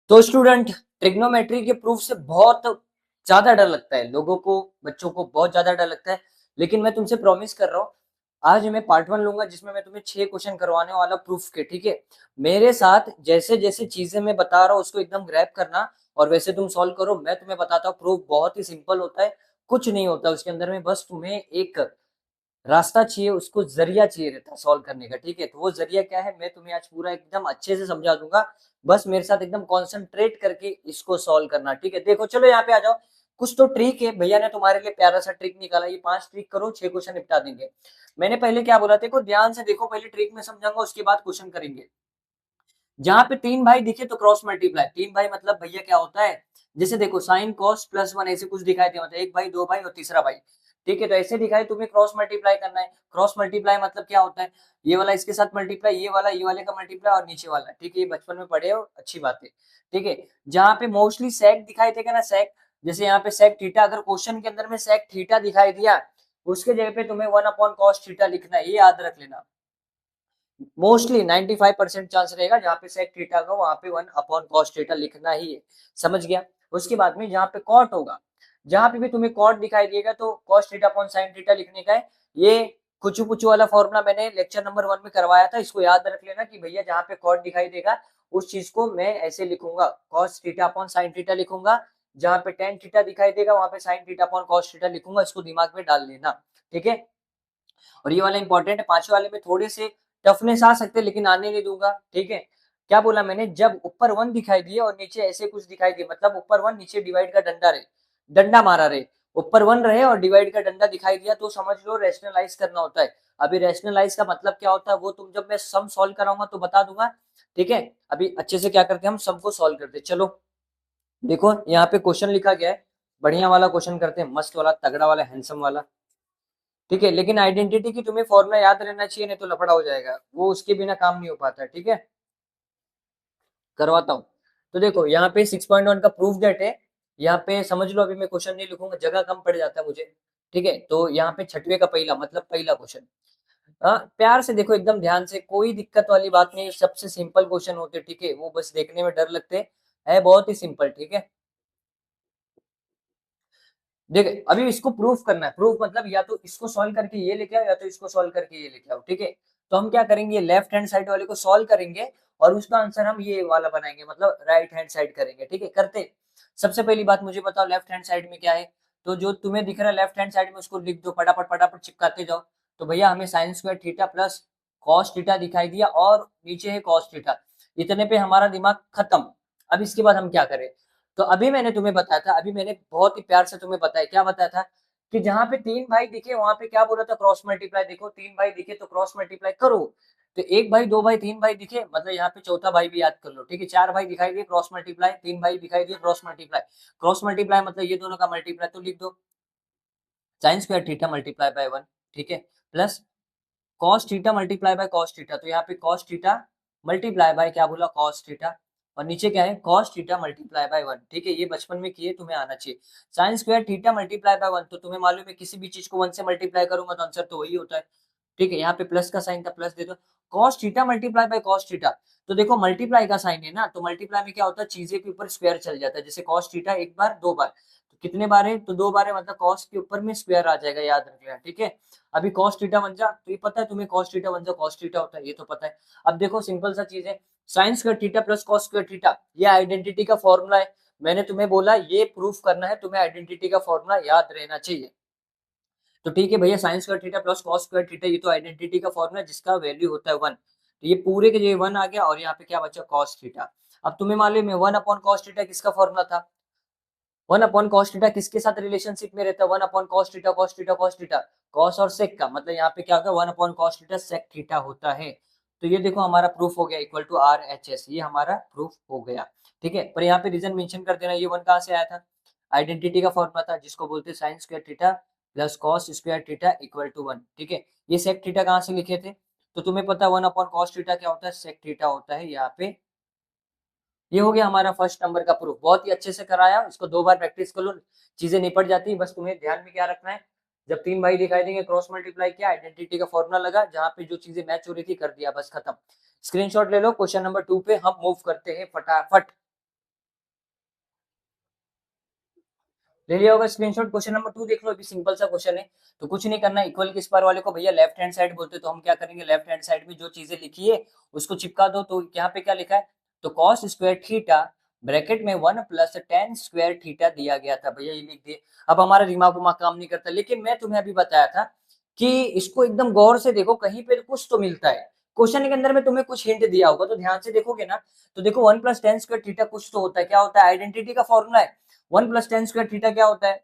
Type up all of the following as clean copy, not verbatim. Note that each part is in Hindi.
तो स्टूडेंट, ट्रिग्नोमेट्री के प्रूफ से बहुत ज्यादा डर लगता है लोगों को, बच्चों को बहुत ज्यादा डर लगता है। लेकिन मैं तुमसे प्रॉमिस कर रहा हूँ, आज मैं पार्ट 1 लूंगा जिसमें मैं तुम्हें 6 क्वेश्चन करवाने वाला प्रूफ के। ठीक है, मेरे साथ जैसे जैसे चीजें मैं बता रहा हूँ उसको एकदम ग्रैब करना और वैसे तुम सॉल्व करो। मैं तुम्हें बताता हूँ, प्रूफ बहुत ही सिंपल होता है, कुछ नहीं होता उसके अंदर में, बस तुम्हें एक रास्ता चाहिए, उसको जरिया चाहिए रहता है सॉल्व करने का। ठीक है, तो वो जरिया क्या है मैं तुम्हें आज पूरा एकदम अच्छे से समझा दूंगा। बस मेरे साथ एकदम कॉन्सेंट्रेट करके इसको सॉल्व करना। ठीक है, देखो चलो यहाँ पे आ जाओ। कुछ तो ट्रिक है, भैया ने तुम्हारे लिए प्यारा सा ट्रिक निकाला। ये 5 ट्रिक करो, 6 क्वेश्चन निपटा देंगे। मैंने पहले क्या बोला, देखो ध्यान से देखो, पहले ट्रिक में समझाऊंगा उसके बाद क्वेश्चन करेंगे। जहां पे 3 भाई दिखे तो क्रॉस मल्टीप्लाई। 3 भाई मतलब भैया क्या होता है, जैसे देखो साइन कॉस प्लस वन ऐसे कुछ दिखाई दे, मतलब एक भाई, दो भाई और तीसरा भाई। ठीक है, तो ऐसे दिखाई, तुम्हें क्रॉस मल्टीप्लाई करना है। क्रॉस मल्टीप्लाई मतलब क्या होता है, ये वाला इसके साथ मल्टीप्लाई, ये वाला ये वाले का मल्टीप्लाई और नीचे वाला। ठीक है, ये बचपन में पढ़े हो, अच्छी बात है। ठीक है, जहां पे मोस्टली सेक दिखाई देगा ना, सेक, जैसे यहाँ पे सेक थीटा, अगर क्वेश्चन के अंदर में सेक थीटा दिखाई दिया, उसके जगह पे तुम्हें 1/cos थीटा लिखना है, ये याद रख लेना। मोस्टली 95% चांस रहेगा जहां पे सेक थीटा का, वहां पे 1/cos थीटा लिखना ही है। समझ गया। उसके बाद में जहां पे कॉट होगा, जहां पे भी तुम्हें कॉट दिखाई देगा तो cos theta upon sin theta लिखने का है। ये कुछ कुछ वाला फॉर्मूला मैंने लेक्चर नंबर 1 में करवाया था, इसको याद रख लेना कि भैया जहां पे कॉट दिखाई देगा उस चीज को मैं ऐसे लिखूंगा, cos theta upon sin theta लिखूंगा। जहां पे tan थीटा दिखाई देगा वहां पे sin theta upon cos theta लिखूंगा, इसको दिमाग में डाल लेना। ठीक है, और ये वाला इंपॉर्टेंट है, पांचवे वाले में थोड़े से टफनेस आ सकते हैं लेकिन आने नहीं दूंगा। ठीक है, क्या बोला मैंने, जब ऊपर 1 दिखाई दिए और नीचे ऐसे कुछ दिखाई दिए, मतलब ऊपर 1 नीचे डिवाइड का डंडा रहे, डंडा मारा रहे, ऊपर 1 रहे और डिवाइड का डंडा दिखाई दिया, तो समझ लो रैशनलाइज करना होता है। अभी रैशनलाइज का मतलब क्या होता है वो तुम जब मैं सम सॉल्व कराऊंगा तो बता दूंगा। ठीक है, अभी अच्छे से क्या करते हैं, हम सम को सॉल्व करते हैं। चलो देखो यहाँ पे क्वेश्चन लिखा गया है, बढ़िया वाला क्वेश्चन करते हैं, मस्त वाला, तगड़ा वाला, हैंडसम वाला। ठीक है, लेकिन आइडेंटिटी की तुम्हें फॉर्मूला याद रहना चाहिए, नहीं तो लफड़ा हो जाएगा, वो उसके बिना काम नहीं हो पाता है। ठीक है, करवाता हूँ। तो देखो यहाँ पे 6.1 का प्रूफ डेट है। यहाँ पे समझ लो, अभी मैं क्वेश्चन नहीं लिखूंगा, जगह कम पड़ जाता है मुझे। ठीक है, तो यहाँ पे छठवे का पहला, मतलब पहला क्वेश्चन। प्यार से देखो, एकदम ध्यान से, कोई दिक्कत वाली बात नहीं, सबसे सिंपल क्वेश्चन होते। ठीक है, वो बस देखने में डर लगते है बहुत ही सिंपल। ठीक है, देख अभी इसको प्रूफ करना है। प्रूफ मतलब या तो इसको सॉल्व करके ये लेके आओ या तो इसको सॉल्व करके ये लेके आओ। ठीक है, तो हम क्या करेंगे, लेफ्ट हैंड साइड वाले को सॉल्व करेंगे और उसका आंसर हम ये वाला बनाएंगे, मतलब राइट हैंड साइड करेंगे। ठीक है, करते। सबसे पहली बात मुझे बताओ, लेफ्ट हैंड साइड में क्या है। तो जो तुम्हें दिख रहा है लेफ्ट हैंड साइड में उसको लिख दो, फटाफट फटाफट चिपकाते जाओ। तो भैया हमें sign square theta plus cos theta दिखाई दिया और नीचे है कॉस थीटा, इतने पे हमारा दिमाग खत्म। अब इसके बाद हम क्या करें, तो अभी मैंने तुम्हें बताया था, अभी मैंने बहुत ही प्यार से तुम्हें बताया, क्या बताया था कि जहां पे 3 भाई दिखे वहां पे क्या बोला था, क्रॉस मल्टीप्लाई। देखो 3 भाई दिखे तो क्रॉस मल्टीप्लाई करो। तो एक भाई, दो भाई, 3 भाई दिखे, मतलब यहाँ पे चौथा भाई भी याद कर लो। ठीक है, 4 भाई दिखाई दिए, क्रॉस मल्टीप्लाई, 3 भाई दिखाई दिए, क्रॉस मल्टीप्लाई। क्रॉस मल्टीप्लाई मतलब ये दोनों का मल्टीप्लाई, तो लिख दो sign square theta multiply by 1। ठीक है, plus cos theta multiply by cos theta, तो यहाँ पे कॉस थीटा मल्टीप्लाई बाय क्या बोला, कॉस थीटा। और नीचे क्या है, कॉस थीटा मल्टीप्लाई बाय 1। ठीक है, ये बचपन में किए, तुम्हें आना चाहिए। Sign square theta multiply by 1, तो तुम्हें मालूम है किसी भी चीज को 1 से मल्टीप्लाई करूंगा तो आंसर तो वही होता है। ठीक है, यहाँ पे प्लस का साइन था, प्लस दे दो। Cos theta multiply by cos theta, तो देखो मल्टीप्लाई का साइन है ना, तो मल्टीप्लाई में क्या होता है, चीजें के ऊपर स्क्वायर चल जाता है। जैसे कॉस थीटा एक बार, दो बार, तो कितने बार है, तो दो बार है, मतलब कॉस के ऊपर में स्क्वायर आ जाएगा, याद रख लेना। ठीक है, अभी कॉस थीटा बन जा, तो ये पता है तुम्हें, कॉस थीटा बन जा कॉस थीटा होता है, ये तो पता है। अब देखो सिंपल सा चीज है, sign square theta plus cos square theta, ये आइडेंटिटी का फॉर्मूला है। मैंने तुम्हें बोला ये प्रूफ करना है, तुम्हें आइडेंटिटी का फॉर्मूला याद रहना चाहिए। तो ठीक है भैया, sine square theta plus cos square theta, ये तो आइडेंटिटी का फॉर्मूला जिसका वैल्यू होता है 1। तो ये पूरे के लिए 1 आ गया और यहाँ पे क्या बचा, कॉस थीटा। अब तुम्हें मालूम है 1/cos थीटा किसका फॉर्मूला था, 1/cos थीटा किसके साथ रिलेशनशिप में रहता है, 1/cos theta, cos theta, cos theta, cos और sec का, मतलब यहाँ पे क्या होगा, 1/cos थीटा sec थीटा होता है। तो ये देखो हमारा प्रूफ हो गया, equal to R H S, ये हमारा प्रूफ हो गया। ठीक है, पर यहाँ पे रीजन मेंशन कर देना, ये 1 कहाँ से आया था, आइडेंटिटी का फॉर्मूला था जिसको बोलते हैं sine square theta plus cos square theta equal to 1। ठीक है, ये सेक थीटा कहाँ से लिखे थे, तो तुम्हें पता 1/cos थीटा क्या होता है, सेक थीटा होता है यहाँ पे। ये हो गया हमारा फर्स्ट नंबर का प्रूफ, बहुत ही अच्छे से कराया, इसको 2 बार प्रैक्टिस कर लो, चीजें निपट जाती है। बस तुम्हें ध्यान में क्या रखना है, जब 3 भाई दिखाई देंगे क्रॉस मल्टीप्लाई किया, आइडेंटिटी का फॉर्मूला लगा, जहां पे जो चीजें मैच हो रही थी कर दिया, बस खत्म। स्क्रीनशॉट ले लो, क्वेश्चन नंबर 2 पे हम मूव करते हैं फटाफट। ले लिया होगा स्क्रीनशॉट। क्वेश्चन नंबर 2 देख लो, अभी सिंपल सा क्वेश्चन है, तो कुछ नहीं करना। इक्वल किस पार वाले को भैया लेफ्ट हैंड साइड बोलते हैं, तो हम क्या करेंगे, लेफ्ट हैंड साइड में जो चीजें लिखी है उसको चिपका दो। तो यहाँ पे क्या लिखा है, तो कॉस स्क्वायर थीटा ब्रैकेट में 1 प्लस टेन स्क्वायर थीटा दिया गया था, भैया ये लिख दिए। अब हमारा दिमाग उमाग काम नहीं करता, लेकिन मैं तुम्हें अभी बताया था कि इसको एकदम गौर से देखो, कहीं पे कुछ तो मिलता है क्वेश्चन के अंदर में, तुम्हें कुछ हिंट दिया होगा तो ध्यान से देखोगे ना, तो देखो 1 प्लस टेन स्क्वायर थीटा कुछ तो होता है। क्या होता है, आइडेंटिटी का फॉर्मूला है। 1 प्लस टेन स्क्वायर थीटा क्या होता है,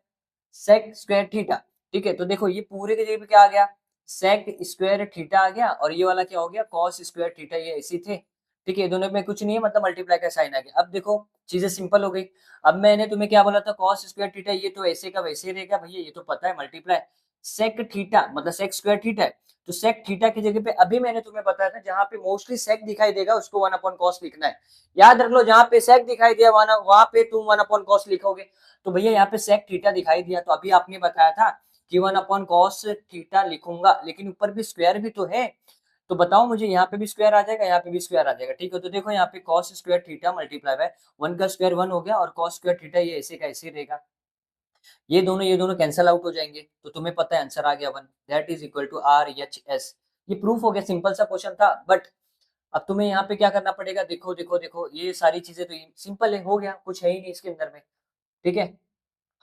सेक स्क्वायर थीटा। ठीक है, तो देखो ये पूरे के जगह पे क्या आ गया, सेक स्क्वायर थीटा आ गया, और ये वाला क्या हो गया, कॉस स्क्वायर थीटा, ये ऐसी थे। ठीक है, दोनों में कुछ नहीं है, मतलब मल्टीप्लाई का साइन आ गया। अब देखो चीजें सिंपल हो गई। अब मैंने तुम्हें क्या बोला था, कॉस स्क्वायर थीटा ये तो ऐसे का वैसे ही रहेगा भैया, ये तो पता है मल्टीप्लाई। सेक थीटा मतलब सेक स्क्वायर थीटा है, तो सेक थीटा की जगह पे अभी मैंने तुम्हें बताया था, जहां पे मोस्टली सेक दिखाई देगा उसको 1 अपॉन कॉस लिखना है। याद रख लो, जहां पे सेक दिखाई दिया वहां पे तुम 1 अपॉन कॉस लिखोगे। तो भैया यहाँ पे सेक थीटा दिखाई दिया, तो अभी आपने बताया था कि 1 अपॉन कॉस थीटा लिखूंगा, लेकिन ऊपर भी स्क्वायर भी तो है। तो बताओ मुझे, यहाँ पे भी स्क्वायर आ जाएगा, यहाँ पे भी स्क्वायर आ जाएगा। ठीक है, तो देखो यहाँ पे cos square theta multiply by 1 का स्क्वायर 1 हो गया, और कॉस स्क्वायर थीटा ये ऐसे का ऐसे रहेगा। ये दोनों कैंसल आउट हो जाएंगे, तो तुम्हें पता है आंसर आ गया 1, that is equal to RHS। ये प्रूफ हो गया, सिंपल सा क्वेश्चन था। बट अब तुम्हें यहाँ पे क्या करना पड़ेगा, देखो देखो देखो, ये सारी चीजें तो सिंपल है, हो गया, कुछ है ही नहीं इसके अंदर में। ठीक है,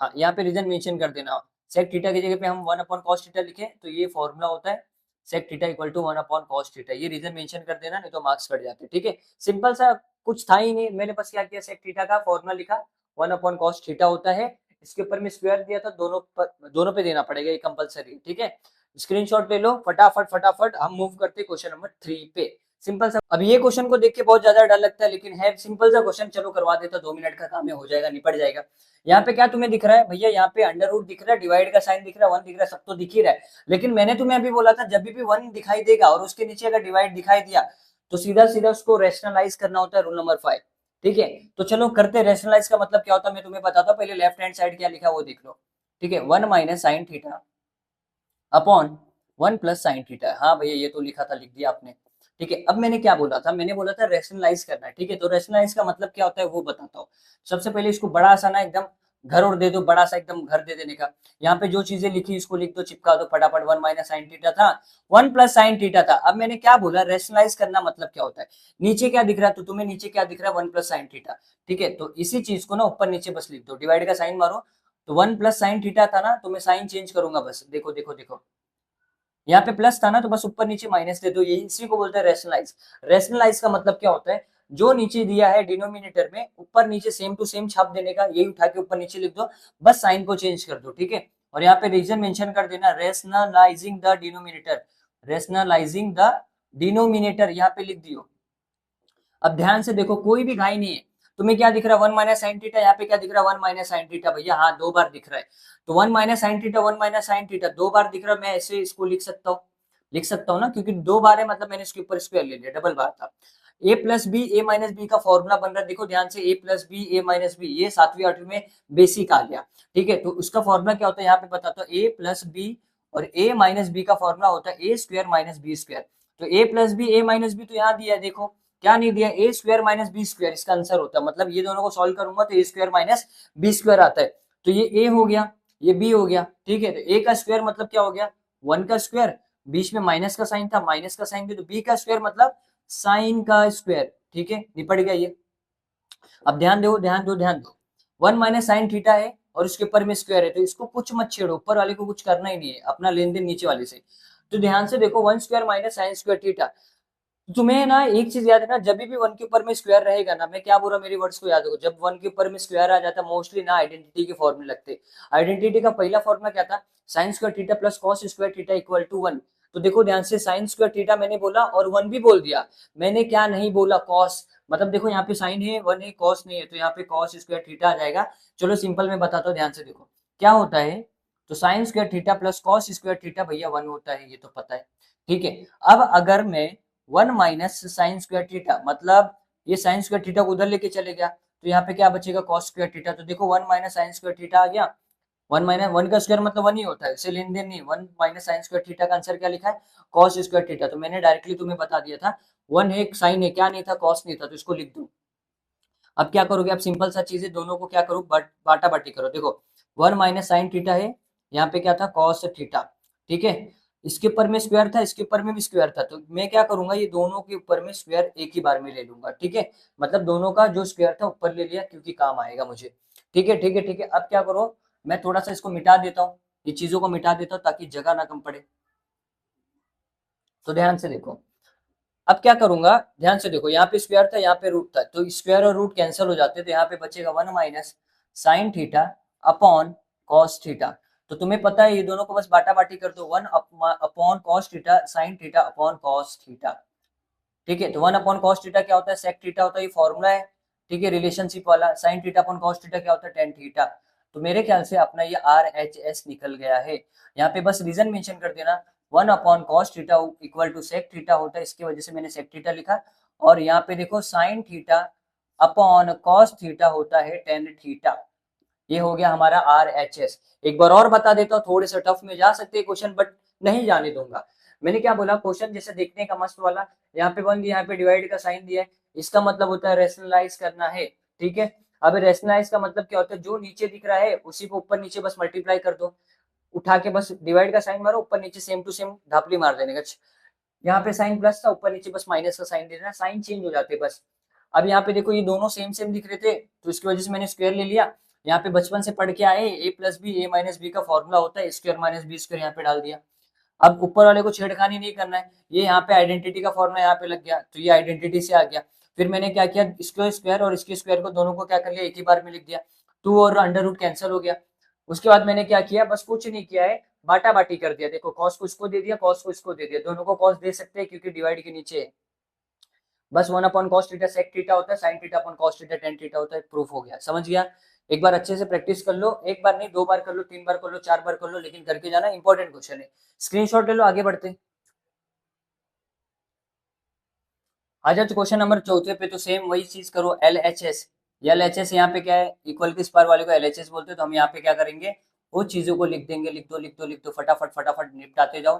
हाँ यहाँ पे रीजन मेंशन कर देना। सेक थीटा की जगह पे हम 1 अपॉन कॉस थीटा लिखे, तो ये फॉर्मूला होता है sec theta equal to 1 upon cos theta. ये रीजन मेंशन कर देना, नहीं तो मार्क्स कट जाते हैं। ठीक है, सिंपल सा, कुछ था ही नहीं, मैंने बस क्या किया, सेक थीटा का फॉर्मूला लिखा, 1 अपॉन कॉस थीटा होता है, इसके ऊपर में स्क्वायर दिया था, दोनों पे देना पड़ेगा, ये कंपलसरी। ठीक है, स्क्रीनशॉट ले लो फटाफट फटाफट, हम मूव करते क्वेश्चन नंबर 3 पे। सिंपल सा, अब ये क्वेश्चन को देख के बहुत ज्यादा डर लगता है, लेकिन है सिंपल सा क्वेश्चन, चलो करवा देता, 2 मिनट का काम है, हो जाएगा, निपट जाएगा। यहाँ पे क्या तुम्हें दिख रहा है भैया, यहाँ पे अंडर रूट दिख रहा है, डिवाइड का साइन दिख रहा है, 1 दिख रहा है, सब तो दिख ही रहा है। लेकिन मैंने तुम्हें अभी बोला था, जब भी 1 दिखाई देगा और उसके नीचे अगर डिवाइड दिखाई दिया, तो सीधा सीधा उसको रेशनलाइज करना होता है, रूल नंबर 5। ठीक है, तो चलो करते, रेशनलाइज का मतलब क्या होता है मैं तुम्हें बताता हूँ। पहले लेफ्ट हैंड साइड क्या लिखा वो देख लो। ठीक है, 1 minus sign theta upon 1 plus sine theta. हाँ भैया ये तो लिखा था, लिख दिया आपने। ठीक है, अब मैंने क्या बोला था, मैंने बोला था रेशनलाइज करना है। ठीक है, तो रेशनलाइज का मतलब क्या होता है वो बताता हूँ। सबसे पहले इसको बड़ा सा ना एकदम घर और दे दो, बड़ा सा एकदम घर दे देने का। यहाँ पे जो चीजें लिखी इसको लिख दो, चिपका दो फटाफट। 1 माइनस साइन थीटा था, 1 प्लस साइन थीटा था। अब मैंने क्या बोला, रेशनलाइज करना मतलब क्या होता है, नीचे क्या दिख रहा है, तो तुम्हें नीचे क्या दिख रहा है, 1 प्लस साइन थीटा। ठीक है, तो इसी चीज को ना ऊपर नीचे बस लिख दो, डिवाइड का साइन मारो, तो 1 प्लस साइन थीटा था ना, तो मैं साइन चेंज करूंगा बस, देखो देखो देखो, यहाँ पे प्लस था ना, तो बस ऊपर नीचे माइनस दे दो, ये इसी को बोलते हैं रेशनलाइज। रेशनलाइज का मतलब क्या होता है, जो नीचे दिया है डिनोमिनेटर में, ऊपर नीचे सेम टू सेम छाप देने का, यही उठा के ऊपर नीचे लिख दो, बस साइन को चेंज कर दो। ठीक है, और यहाँ पे रीजन मेंशन कर देना, rationalising the denominator, rationalising the denominator यहाँ पे लिख दियो। अब ध्यान से देखो, कोई भी घाई नहीं है। तुम्हें क्या दिख रहा है, 1 माइनस साइन थीटा, यहाँ पे क्या दिख रहा है, 1 माइनस साइन थीटा। भैया हाँ, 2 बार दिख रहा है, तो 1 minus sine theta, 1 minus sine theta 2 बार दिख रहा है। मैं ऐसे इसको लिख सकता हूँ ना, क्योंकि 2 बार है, मतलब मैंने इसके ऊपर स्क्वायर ले लिया, डबल बार था। ए प्लस बी, ए माइनस बी का फॉर्मूला बन रहा है, देखो ध्यान से, ए प्लस बी, ए माइनस बी, ये 7वीं 8वीं में बेसिक आ गया। ठीक है, तो उसका फॉर्मूला क्या होता है, यहाँ पे बताता हूँ, ए प्लस बी और ए माइनस बी का फॉर्मूला होता है ए स्क्वायर माइनस बी स्क्वायर। तो ए प्लस बी, ए माइनस बी तो यहाँ दिया है, देखो क्या नहीं दिया, ए स्क्वायर माइनस बी स्क्वायर इसका आंसर होता है। मतलब ये दोनों को सॉल्व करूंगा तो ए स्क्वायर माइनस बी स्क्वायर आता है, तो ये ए हो गया, ये बी हो गया। ठीक है, तो ए का स्क्वायर मतलब क्या हो गया, 1 का स्क्वायर, बीच में माइनस का साइन था, माइनस का साइन भी, तो बी का स्क्वायर मतलब साइन का स्क्वायर। ठीक है, निपट गया ये। अब ध्यान दो ध्यान दो ध्यान दो, 1 माइनस साइन थीटा है और उसके ऊपर में स्क्वायर है, तो इसको कुछ मत छेड़ो, ऊपर वाले को कुछ करना ही नहीं है, अपना लेन देन नीचे वाले से। तो ध्यान से देखो, 1 square minus sign square theta. तुम्हें ना एक चीज याद है ना, जब भी 1 के ऊपर में स्क्वायर रहेगा ना, मैं क्या बोल रहा हूँ मेरी वर्ड्स को याद रखो, जब 1 के ऊपर में स्क्वायर आ जाता है, मोस्टली ना आइडेंटिटी के फॉर्मूले लगते। आइडेंटिटी का पहला फॉर्मूला क्या था, sine square theta plus cos square theta equal to 1। तो देखो ध्यान से, साइन स्क्वायर थीटा मैंने बोला और 1 भी बोल दिया, मैंने क्या नहीं बोला, कॉस। मतलब देखो यहाँ पे साइन है, 1 है, कॉस नहीं है, तो यहाँ पे कॉस स्क्वायर थीटा आ जाएगा। चलो सिंपल में बताता हूँ, ध्यान से देखो क्या होता है। तो sine square theta plus cos square theta भैया 1 होता है, ये तो पता है। ठीक है, अब अगर मैं 1 माइनस साइन स्क्वायर थीटा, मतलब ये साइन स्क्वायर थीटा को उधर लेके चले गया, तो यहाँ पे क्या बचेगा, कॉस स्क्वायर थीटा। तो देखो 1 माइनस साइन स्क्वायर थीटा आ गया, 1 माइनस 1 का स्क्वायर मतलब 1 ही होता है, इसे लेन देन नहीं। 1 माइनस साइन स्क्वायर थीटा का आंसर क्या लिखा है, कॉस स्क्वायर थीटा। तो मैंने डायरेक्टली तुम्हें बता दिया था, 1 है, साइन है, क्या नहीं था, कॉस नहीं था, तो इसको लिख दो। अब क्या करोगे आप, सिंपल सा चीज है, दोनों को क्या करो, बाटा बाटी करो। देखो 1 माइनस साइन थीटा है, यहाँ पे क्या था कॉस थीटा, ठीक है। इसके ऊपर में स्क्वायर था, इसके ऊपर में भी स्क्वायर था, तो मैं क्या करूंगा ये दोनों के ऊपर में स्क्वायर एक ही बार में ले लूंगा, ठीक है। मतलब दोनों का जो स्क्वायर था ऊपर ले लिया क्योंकि काम आएगा मुझे, ठीक है ठीक है ठीक है। अब क्या करो, मैं थोड़ा सा इसको मिटा देता हूँ, ये चीजों को मिटा देता हूँ ताकि जगह ना कम पड़े। तो ध्यान से देखो, अब क्या करूंगा, ध्यान से देखो, यहाँ पे स्क्वायर था यहाँ पे रूट था, तो स्क्वायर और रूट कैंसिल हो जाते, तो यहाँ पे बचेगा 1 minus sign theta upon cos theta. तो तुम्हें पता है ये दोनों को बस बाटा बाटी कर दो, 1 upon cos theta sine theta upon cos theta, ठीक है। तो 1 अपॉन कॉस थीटा क्या होता है, सेक थीटा होता है, ये फॉर्मूला है, ठीक है, रिलेशनशिप वाला। Sign theta upon cos theta क्या होता है, टेन थीटा। तो मेरे ख्याल से अपना ये आर एच एस निकल गया है। यहाँ पे बस रीजन मेंशन कर देना, 1 upon cos theta equal to sec theta होता है, इसकी वजह से मैंने सेक थीटा लिखा। और यहाँ पे देखो sign theta upon cos theta होता है टेन थीटा। ये हो गया हमारा आर एच एस। एक बार और बता देता हूँ, थोड़े से टफ में जा सकते हैं क्वेश्चन, बट नहीं जाने दूंगा। मैंने क्या बोला, क्वेश्चन जैसे देखने का मस्त वाला, यहाँ पे 1 दिया, यहाँ पे डिवाइड का साइन दिया है, इसका मतलब होता है रेशनलाइज करना है, ठीक है। अब रेशनलाइज का मतलब क्या होता है, जो नीचे दिख रहा है उसी को ऊपर नीचे बस मल्टीप्लाई कर दो, उठा के बस डिवाइड का साइन मारो, ऊपर नीचे सेम टू सेम ढापली मार देने का। यहाँ पे साइन प्लस था, ऊपर नीचे बस माइनस का साइन दे देना, साइन चेंज हो जाते बस। अब यहाँ पे देखो ये दोनों सेम सेम दिख रहे थे, तो इसकी वजह से मैंने स्क्वायर ले लिया। यहाँ पे बचपन से पढ़ के आए ए प्लस बी ए माइनस बी का फॉर्मूला होता है, स्क्वायर माइनस बी स्क्वायर, यहाँ पे डाल दिया। अब ऊपर वाले को छेड़खानी नहीं करना है, ये यहाँ पे आइडेंटिटी का फॉर्मूला यहाँ पे लग गया, तो ये आइडेंटिटी से आ गया। फिर मैंने क्या किया, इसको स्क्वायर और इसके स्क्वायर को दोनों को क्या कर लिया, एक ही बार में लिख दिया, टू और अंडर रूट कैंसिल हो गया। उसके बाद मैंने क्या किया, बस कुछ नहीं किया है, बाटा बाटी कर दिया। देखो कॉस को इसको दे दिया, कॉस को इसको दे दिया, दोनों को कॉस दे सकते हैं क्योंकि डिवाइड के नीचे है। बस 1 upon cos theta sec theta होता है, sine theta upon cos theta tan theta होता है, प्रूफ हो गया। समझ गया? एक बार अच्छे से प्रैक्टिस कर लो, एक बार नहीं दो बार कर लो, तीन बार कर लो, चार बार कर लो, लेकिन करके जाना, इंपॉर्टेंट क्वेश्चन है। स्क्रीनशॉट ले लो, आगे बढ़ते हैं। आ जाओ क्वेश्चन नंबर चौथे पे, तो सेम वही चीज करो, L H S. L H S यहाँ पे क्या है, इक्वल के स्क्वायर वाले को एल एच एस बोलते हैं, तो हम यहाँ पे क्या करेंगे, वो चीजों को लिख देंगे, लिख दो लिख दो लिख दो, फटाफट फटाफट निपटाते जाओ।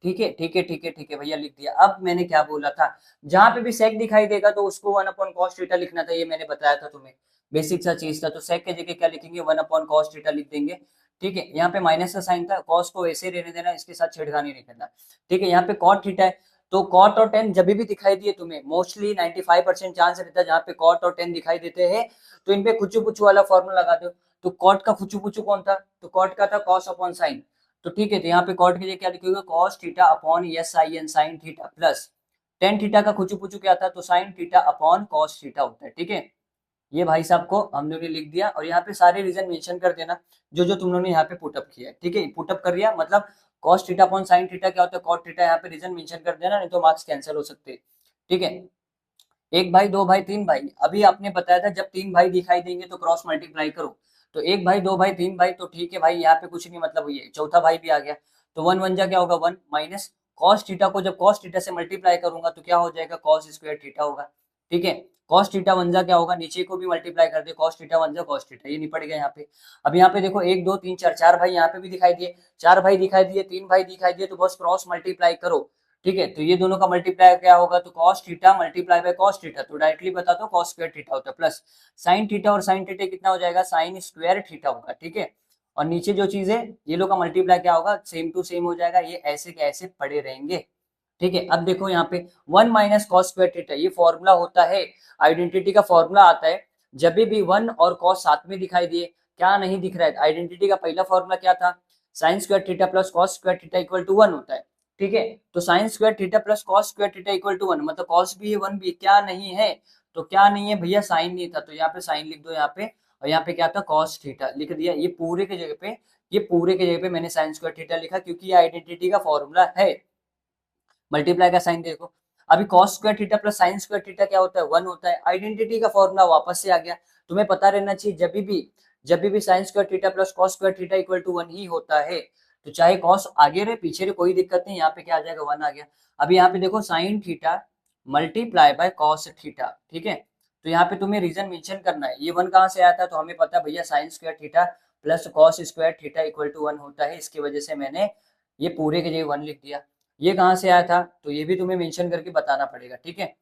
ठीक है ठीक है ठीक है ठीक है भैया, लिख दिया। अब मैंने क्या बोला था, जहां पे भी सेक दिखाई देगा तो उसको 1 अपॉन कॉस थीटा लिखना था, ये मैंने बताया था तुम्हें, बेसिक सा चीज था। तो सेक के जगह क्या लिखेंगे, 1 अपॉन कॉस थीटा लिख देंगे, ठीक है। यहाँ पे माइनस का साइन था, कॉस को ऐसे रहने देना, इसके साथ छेड़खानी नहीं करना, ठीक है। यहाँ पे कॉट थीटा है, तो कॉट और टेन जब भी दिखाई दिए तुम्हें, मोस्टली 95% चांस रहता है जहाँ पे कॉट और टेन दिखाई देते हैं, तो इन पे खुचू पुचू वाला फॉर्मूला लगा दो। तो कॉट का खुचू पुचू कौन था, तो कॉट का था कॉस अपॉन साइन। तो ठीक है, तो यहाँ पे कॉट के लिए क्या लिखोगे, cos theta upon S I N sine theta plus tan theta का खुचू पुचू क्या था, तो sine theta upon cos theta होता है, ठीक है। ये भाई साहब को हम लोग ने लिख दिया, और यहाँ पे सारे रीजन मेंशन कर देना जो जो तुम लोगों ने यहाँ पे पुटअप किया है, ठीक है। पुटअप कर दिया मतलब cos theta upon sine theta क्या होता है, कॉट थीटा, यहाँ पे रीजन मेंशन कर देना, नहीं तो मार्क्स कैंसिल हो सकते हैं, ठीक है। एक भाई, दो भाई, तीन भाई, अभी आपने बताया था जब तीन भाई दिखाई देंगे तो क्रॉस मल्टीप्लाई करो। तो एक भाई, दो भाई, तीन भाई, तो ठीक है भाई, यहाँ पे कुछ नहीं, मतलब ये चौथा भाई भी आ गया। तो वन वन जा क्या होगा, वन माइनस कॉस थीटा को जब कॉस थीटा से मल्टीप्लाई करूंगा तो क्या हो जाएगा, कॉस स्क्वायर थीटा होगा, ठीक है। कॉस थीटा वन जा क्या होगा, नीचे को भी मल्टीप्लाई कर दे, कॉस थीटा वन जा कॉस थीटा, ये निपट गया यहाँ पे। अब यहाँ पे देखो एक दो तीन चार, चार भाई यहाँ पे भी दिखाई दिए, चार भाई दिखाई दिए, तीन भाई दिखाई दिए, तो बस क्रॉस मल्टीप्लाई करो, ठीक है। तो ये दोनों का मल्टीप्लाई क्या होगा, तो cos theta multiply by cos theta, तो डायरेक्टली बता दो कॉस स्क्वायर थीटा होता है, प्लस साइन थीटा और साइन थीटा कितना हो जाएगा, साइन स्क्वायर थीटा होगा, ठीक है। और नीचे जो चीज है ये लोग का मल्टीप्लाई क्या होगा, सेम टू सेम हो जाएगा, ये ऐसे के ऐसे पड़े रहेंगे, ठीक है। अब देखो यहाँ पे 1 माइनस कॉस स्क्वायर थीटा, ये फॉर्मूला होता है, आइडेंटिटी का फॉर्मूला आता है, जब भी वन और कॉस साथ में दिखाई दिए, क्या नहीं दिख रहा है, आइडेंटिटी का पहला फॉर्मूला क्या था, sine square theta plus cos square theta equal to 1 होता है, ठीक है। तो sine square theta plus cos square theta equal to 1, मतलब कॉस भी है, वन भी, क्या नहीं है, तो क्या नहीं है भैया, साइन नहीं था, तो यहाँ पे साइन लिख दो यहाँ पे, और यहाँ पे क्या था, कॉस थीटा लिख दिया। ये पूरे के जगह पे, ये पूरे के जगह पे मैंने साइन स्क्वायर थीटा लिखा, क्योंकि ये आइडेंटिटी का फॉर्मूला है। मल्टीप्लाई का साइन देखो, अभी cos square theta plus sign square theta क्या होता है, वन होता है, आइडेंटिटी का फॉर्मूला वापस से आ गया। तुम्हें पता रहना चाहिए, जब भी sine square theta plus cos square theta equal to one ही होता है, तो चाहे कॉस आगे रहे पीछे रहे कोई दिक्कत नहीं, यहाँ पे क्या आ जाएगा, वन आ गया। अभी यहाँ पे देखो sign theta multiply by cos theta, ठीक है। तो यहाँ पे तुम्हें रीजन मेंशन करना है, ये वन कहाँ से आया था, तो हमें पता भैया sine square theta plus cos square theta equal to one होता है, इसकी वजह से मैंने ये पूरे के जगह वन लिख दिया। ये कहाँ से आया था, तो ये भी तुम्हें मेंशन करके बताना पड़ेगा, ठीक है।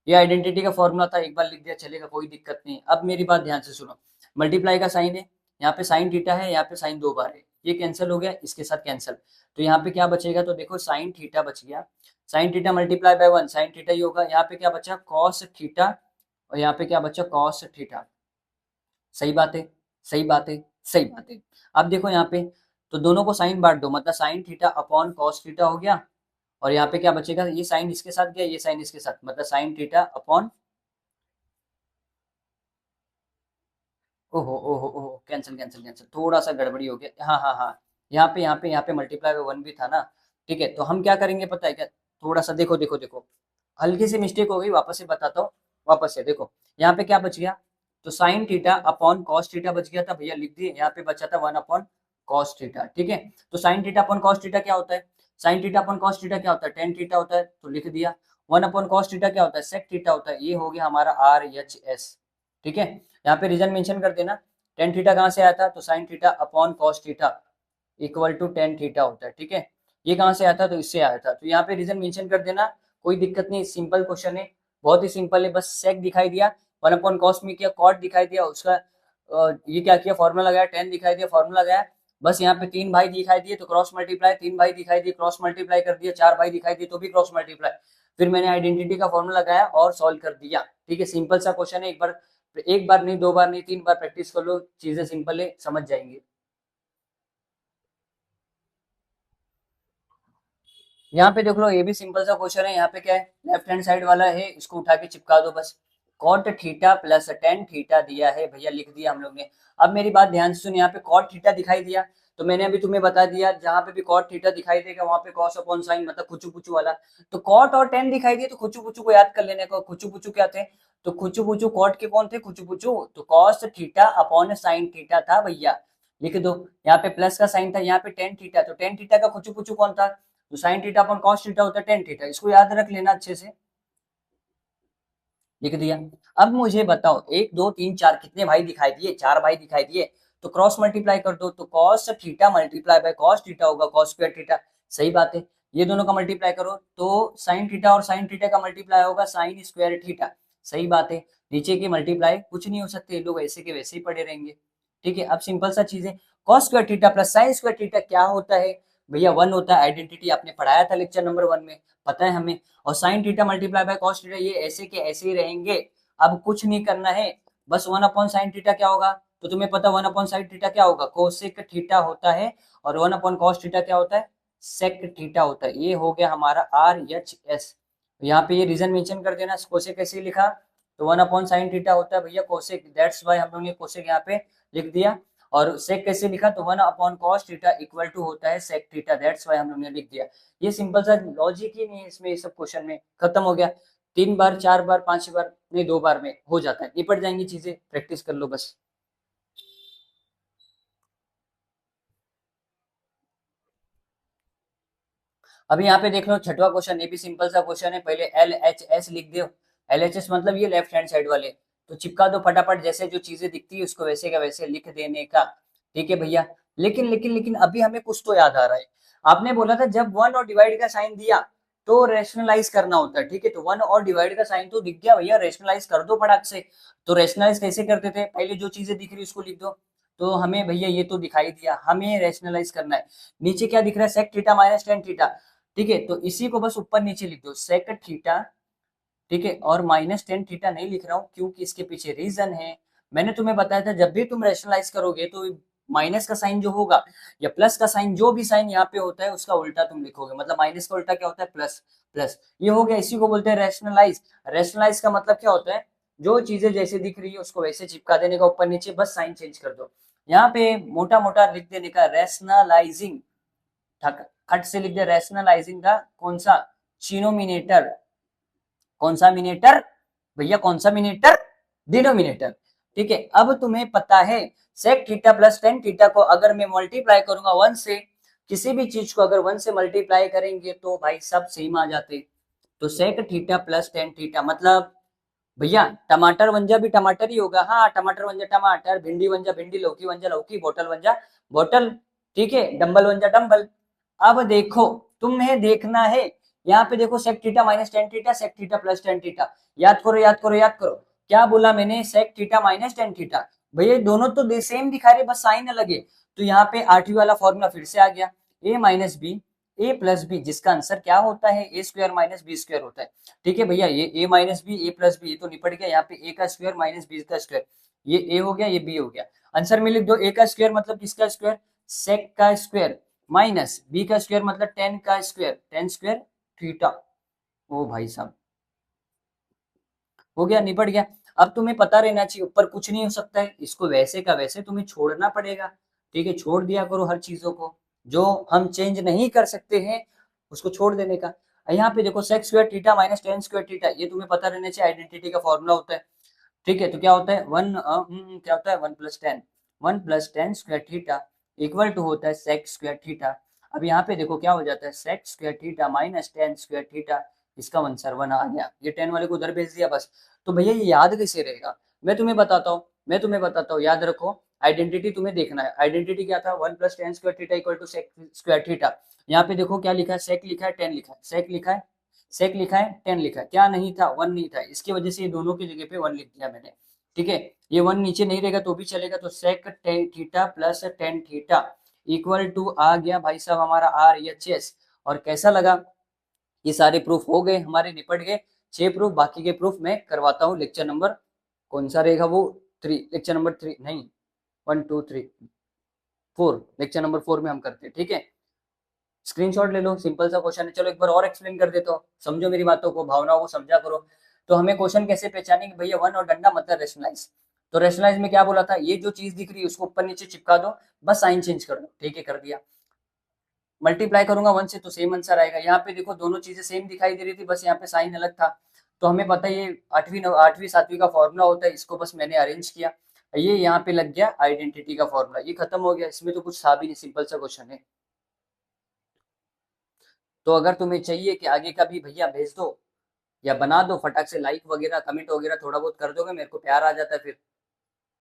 ये आइडेंटिटी का फॉर्मूला था, एक बार लिख दिया चलेगा, कोई दिक्कत नहीं। अब मेरी बात ध्यान से सुनो, मल्टीप्लाई का साइन है, यहाँ पे साइन थीटा है, यहाँ पे साइन 2 बार है, ये कैंसिल हो गया, इसके साथ कैंसिल। तो यहाँ पे क्या बचेगा, तो देखो साइन थीटा बच गया, sine theta multiply by 1 sine theta ही होगा। यहाँ पे क्या बचा, कॉस थीटा, और यहाँ पे क्या बचा, कॉस थीटा। सही बात है, सही बात है, सही बात है। अब देखो यहाँ पे, तो दोनों को साइन बांट दो, मतलब sign theta upon cos theta हो गया, और यहाँ पे क्या बचेगा, ये साइन इसके साथ गया, ये साइन इसके साथ, मतलब साइन थीटा अपॉन, ओहो ओहो ओहो, कैंसिल कैंसिल कैंसिल, थोड़ा सा गड़बड़ी हो गया, हाँ हाँ हाँ, यहाँ पे मल्टीप्लाई बाय 1 भी था ना। ठीक है, तो हम क्या करेंगे पता है क्या, थोड़ा सा देखो देखो देखो, हल्की सी मिस्टेक हो गई, वापस से बताता हूँ, वापस से देखो, यहाँ पे क्या बच गया, तो sine theta upon cos theta बच गया था भैया, लिख दिए, यहाँ पे बचा था 1 अपॉन कॉस थीटा। ठीक है, तो sine theta upon cos theta क्या होता है, sine theta upon cos theta क्या होता है, टेन थीटा होता है, तो लिख दिया। 1 अपॉन कॉस थीटा क्या होता है, सेक थीटा होता है, ये हो गया हमारा RHS। ठीक है, यहाँ पे रीजन मेंशन कर देना, टेन थीटा कहाँ से आया था, तो sine theta upon cos theta equal to tan theta होता है। ठीक है, ये कहाँ से आया था, तो इससे आया था, तो यहाँ पे रीजन मेंशन कर देना, कोई दिक्कत नहीं, सिंपल क्वेश्चन है, बहुत ही सिंपल है, बस सेक दिखाई दिया, 1 अपॉन कॉस में किया, कॉट दिखाई दिया, उसका ये क्या किया, फॉर्मूला लगाया, टेन दिखाई दिया, फॉर्मूला लगाया, बस यहाँ पे 3 भाई दिखाई दिए तो क्रॉस मल्टीप्लाई, 3 भाई दिखाई दिए क्रॉस मल्टीप्लाई कर दिया, 4 भाई दिखाई दिए तो भी क्रॉस मल्टीप्लाई, फिर मैंने आइडेंटिटी का फॉर्मूला लगाया और सॉल्व कर दिया। ठीक है, सिंपल सा क्वेश्चन है, एक बार नहीं, 2 बार नहीं, 3 बार प्रैक्टिस कर लो, चीजें सिंपल है, समझ जाएंगे। यहाँ पे देख लो, ये भी सिंपल सा क्वेश्चन है, यहाँ पे क्या है, लेफ्ट हैंड साइड वाला है, इसको उठा के चिपका दो बस, cot theta plus tan theta दिया है भैया, लिख दिया हम लोग ने। अब मेरी बात ध्यान से सुन, यहाँ पे कॉट थीटा दिखाई दिया, तो मैंने अभी तुम्हें बता दिया, जहां पे भी कॉट थीटा दिखाई देगा वहां पे कॉस अपॉन साइन, मतलब खुचू पुचू वाला, तो कॉट और टेन दिखाई दिए तो खुचू पुचू को याद कर लेने को, खुचू पुचू क्या थे, तो खुचू पुचू कॉट के कौन थे, खुचू पुचू तो cos theta upon sine theta था भैया, लिख दो। यहाँ पे प्लस का साइन था, यहाँ पे टेन थीटा, तो टेन थीटा का खुचू पुचू कौन था, तो sine theta upon cos theta होता है टेन थीटा, इसको याद रख लेना अच्छे से, लिख दिया। अब मुझे बताओ, एक दो तीन चार कितने भाई दिखाई दिए, 4 भाई दिखाई दिए, तो क्रॉस मल्टीप्लाई कर दो, तो cos theta multiply by cos theta होगा कॉस स्क्वायर थीटा, सही बात है। ये दोनों का मल्टीप्लाई करो तो साइन थीटा और साइन थीटा का मल्टीप्लाई होगा साइन स्क्वायर थीटा, सही बात है। नीचे के मल्टीप्लाई कुछ नहीं हो सकते, ये लोग ऐसे के वैसे ही पड़े रहेंगे। ठीक है, अब सिंपल सा चीज है, cos square theta plus sign square theta क्या होता है भैया, 1 होता है, आइडेंटिटी आपने पढ़ाया था लेक्चर नंबर 1 में, पता है हमें। और sign theta multiply by cos theta, ये ऐसे के ऐसे ही रहेंगे, अब कुछ नहीं करना है, बस 1 अपॉन साइन थीटा क्या होगा, तो तुम्हें पता 1 अपॉन साइन थीटा क्या होगा, कोसेक थीटा होता है, और 1 अपॉन कॉस थीटा क्या होता है, सेक थीटा होता है। ये हो गया हमारा RHS। यहाँ पे ये रीजन मेंशन कर देना, कोसेक कैसे लिखा, तो 1 अपॉन साइन थीटा होता है भैया कोसेक, दैट्स वाई हम लोग ने कोसेक यहाँ पे लिख दिया। और सेक कैसे लिखा, तो 1 upon cos theta equal to होता है सेक थीटा, दैट्स वाई हम लोग ने लिख दिया। ये सिंपल सा लॉजिक ही नहीं है इसमें, ये सब क्वेश्चन में खत्म हो गया, 3 बार 4 बार 5 बार नहीं, 2 बार में हो जाता है, निपट जाएंगी चीजें, प्रैक्टिस कर लो बस। अभी यहाँ पे देख लो, छठवां क्वेश्चन, ये भी सिंपल सा क्वेश्चन है, पहले LHS लिख दो, LHS मतलब ये लेफ्ट हैंड साइड वाले, तो चिपका दो फटाफट, जैसे जो चीजें दिखती है उसको वैसे का वैसे लिख देने का। ठीक है भैया, लेकिन लेकिन लेकिन अभी हमें कुछ तो याद आ रहा है, आपने बोला था जब 1 और डिवाइड का साइन दिया तो रेशनलाइज करना होता है। ठीक है, तो 1 और डिवाइड का साइन तो दिख गया भैया, रेशनलाइज कर दो फटाक से। तो रेशनलाइज कैसे करते थे, पहले जो चीजें दिख रही उसको लिख दो, तो हमें भैया ये तो दिखाई दिया, हमें रेशनलाइज करना है। नीचे क्या दिख रहा है, sec theta minus tan theta, ठीक है, तो इसी को बस ऊपर नीचे लिख दो, सेक थीटा, ठीक है, और माइनस टेन थीटा नहीं लिख रहा हूँ क्योंकि इसके पीछे रीजन है, मैंने तुम्हें बताया था जब भी तुम रेशनलाइज करोगे तो माइनस का साइन जो होगा या प्लस का साइन, जो भी साइन यहाँ पे होता है उसका उल्टा तुम लिखोगे, मतलब माइनस का उल्टा क्या होता है, प्लस, प्लस, ये हो गया, इसी को बोलते हैं रेशनलाइज। रेशनलाइज का मतलब क्या होता है, जो चीजें जैसे दिख रही है उसको वैसे चिपका देने का ऊपर नीचे, बस साइन चेंज कर दो, यहाँ पे मोटा मोटा लिख देने का रेशनलाइजिंग, खट से लिख दिया रैशनलाइजिंग का कौन सा, चिनोमिनेटर, कौन सा मिनेटर भैया, कौन सा मिनेटर, डिनोमिनेटर। ठीक है, अब तुम्हें पता है sec theta plus tan theta को अगर मैं मल्टीप्लाई करूंगा 1 से, किसी भी चीज को अगर 1 से मल्टीप्लाई करेंगे तो भाई सब सेम आ जाते, तो sec theta plus tan theta मतलब भैया टमाटर वंजा भी टमाटर ही होगा, हाँ टमाटर वंजा टमाटर, भिंडी वंजा भिंडी, लौकी वंजा लौकी, बोतल वंजा बोतल, ठीक है, डंबल वंजा डंबल। अब देखो, तुम्हें देखना है, यहाँ पे देखो sec theta minus tan theta, sec theta plus tan theta, याद करो याद करो याद करो, क्या बोला मैंने, sec theta minus tan theta. भैया दोनों तो सेम दिखा रहे, बस साइन अलग है। तो यहाँ पे आठवीं वाला फॉर्मूला फिर से आ गया, ए माइनस बी ए प्लस बी, जिसका आंसर क्या होता है, ए स्क्वायर माइनस बी स्क्वायर होता है। ठीक है भैया, ये ए माइनस बी ए प्लस बी, ये तो निपट गया। यहाँ पे ए का स्क्वायर माइनस बी का स्क्वायर, ये ए हो गया, ये बी हो गया। आंसर में लिख दो, ए का स्क्वायर मतलब किसका स्क्वायर, सेक का स्क्वायर, माइनस बी का स्क्वायर मतलब टेन का स्क्वायर, टेन स्क्वायर थीटा। ओ भाई साहब, हो गया, निपट गया। अब तुम्हें पता रहना चाहिए, ऊपर कुछ नहीं हो सकता है, इसको वैसे का वैसे तुम्हें छोड़ना पड़ेगा। ठीक है, छोड़ दिया करो हर चीजों को, जो हम चेंज नहीं कर सकते हैं उसको छोड़ देने का। यहाँ पे देखो sex square theta minus tan square theta, ये तुम्हें पता रहना चाहिए, आइडेंटिटी का फॉर्मूला होता है। ठीक है, तो क्या होता है, क्या होता है, one plus tan, one plus tan square theta equal to होता है सेक स्क्वायर थीटा। अब यहाँ पे देखो क्या हो जाता है, sec square theta minus tan square theta, इसका आंसर वन आ गया। ये टेन वाले को उधर भेज दिया बस। तो भैया ये याद कैसे रहेगा, मैं तुम्हें बताता हूँ, याद रखो। आइडेंटिटी तुम्हें देखना है, आइडेंटिटी क्या था, one plus tan square theta equal to sec square theta. यहाँ पे देखो क्या लिखा है, सेक लिखा है, टेन लिखा है, सेक लिखा है, सेक लिखा है, टेन लिखा है, क्या नहीं था, वन नहीं था, इसकी वजह से ये दोनों की जगह पे वन लिख दिया मैंने। ठीक है, ये वन नीचे नहीं रहेगा तो भी चलेगा, तो sec tan theta plus tan theta equal to आ गया भाई साहब हमारा आर एच एस। और कैसा लगा, ये सारे प्रूफ हो गए हमारे, निपट गए 6 प्रूफ। बाकी के प्रूफ मैं करवाता हूँ लेक्चर नंबर, कौन सा रहेगा वो, 3, लेक्चर नंबर 3 नहीं, 1 2 3 4, लेक्चर नंबर 4 में हम करते हैं। ठीक है, स्क्रीनशॉट ले लो, सिंपल सा क्वेश्चन है। चलो एक बार और एक्सप्लेन कर देता हूँ, समझो मेरी बातों को, भावनाओं को समझा करो। तो हमें क्वेश्चन कैसे पहचानेंगे भैया, वन और डंडा मतलब रेशनलाइज। तो रेशनलाइज में क्या बोला था, ये जो चीज दिख रही है उसको ऊपर नीचे चिपका दो, बस साइन चेंज कर दो। ठीक है, कर दिया। मल्टीप्लाई करूंगा वन से तो सेम आंसर आएगा। यहाँ पे देखो दोनों चीजें सेम दिखाई दे रही थी, बस यहाँ पे साइन अलग था। तो हमें पता है ये आठवीं सातवीं का फॉर्मूला होता है, इसको बस मैंने अरेंज किया, ये यहाँ पे लग गया आइडेंटिटी का फॉर्मूला, ये खत्म हो गया। इसमें तो कुछ था भी नहीं, सिंपल सा क्वेश्चन है। तो अगर तुम्हें चाहिए कि आगे का भी भैया भेज दो या बना दो, फटाक से लाइक वगैरह कमेंट वगैरह थोड़ा बहुत कर दोगे, मेरे को प्यार आ जाता है फिर।